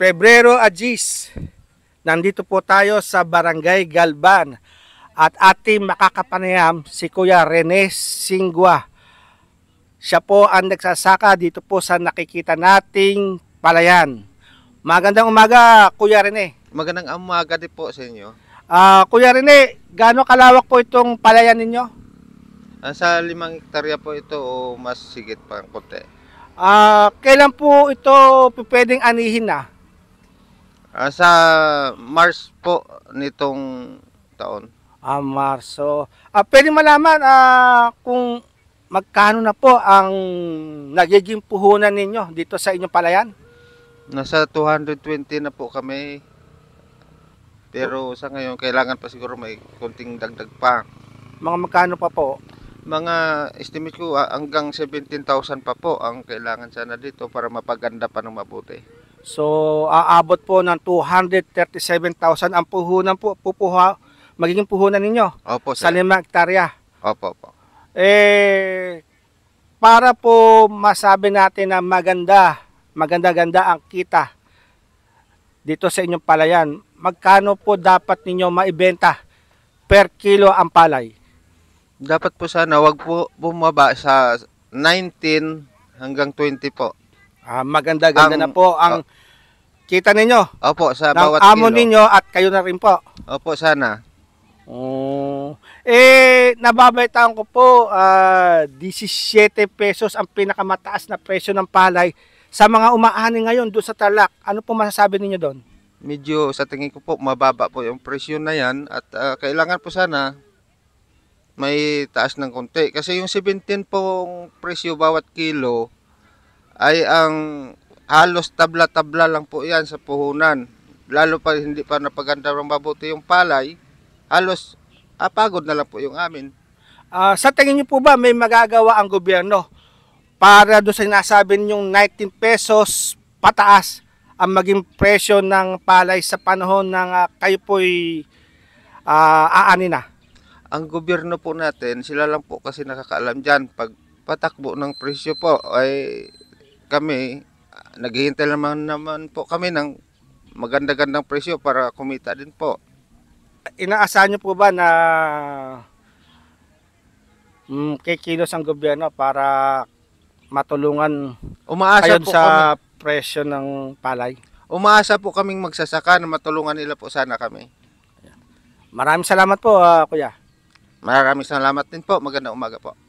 Pebrero Agis. Nandito po tayo sa Barangay Galban at ating makakapanayam si Kuya Rene Singwa. Siya po ang nagsasaka dito po sa nakikita nating palayan. Magandang umaga, Kuya Rene. Magandang umaga din po sa inyo. Kuya Rene, gaano kalawak po itong palayan ninyo? Sa 5 hektarya po ito o mas sigit pa ng konti. Kailan po ito pwedeng anihin na? Sa March po nitong taon. Marso. Pwede malaman kung magkano na po ang nagiging puhunan ninyo dito sa inyong palayan? Nasa 220 na po kami. Pero sa ngayon, kailangan pa siguro may konting dagdag pa. Mga magkano pa po? Mga estimate ko hanggang 17,000 pa po ang kailangan sana dito para mapaganda pa ng mabuti. So, aabot po ng 237,000 ang puhunan po, magiging puhunan ninyo. Opo, sa 5 hektarya. Opo, opo. Para po masabi natin na maganda-ganda ang kita dito sa inyong palayan, magkano po dapat ninyo maibenta per kilo ang palay? Dapat po sana wag po bumaba sa 19 hanggang 20 po. Maganda-ganda na po ang kita ninyo. Opo, sa ng bawat amo kilo. ninyo at kayo na rin po. Opo, sana. Nababaitaan ko po 17 pesos ang pinakamataas na presyo ng palay sa mga umaani ngayon doon sa Tarlac. Ano po masasabi ninyo doon? Medyo sa tingin ko po mababa po yung presyo na yan at kailangan po sana may taas ng konti. Kasi yung 17 pong presyo bawat kilo ay ang halos tabla-tabla lang po yan sa puhunan. Lalo pa hindi pa napaganda ng mabuti yung palay, halos pagod na lang po yung amin. Sa tingin niyo po ba may magagawa ang gobyerno para doon sa sinasabi ninyong 19 pesos pataas ang maging presyo ng palay sa panahon ng kayo po'y aani na? Ang gobyerno po natin, sila lang po kasi nakakaalam dyan. Pag patakbo ng presyo po, ay kami, naghihintay naman po kami ng maganda-gandang presyo para kumita din po. Inaasahan niyo po ba na kikilos ang gobyerno para matulungan Umaasa kayo po sa presyo ng palay? Umaasa po kaming magsasaka na matulungan nila po sana kami. Maraming salamat po, Kuya. Maraming salamat din po. Magandang umaga po.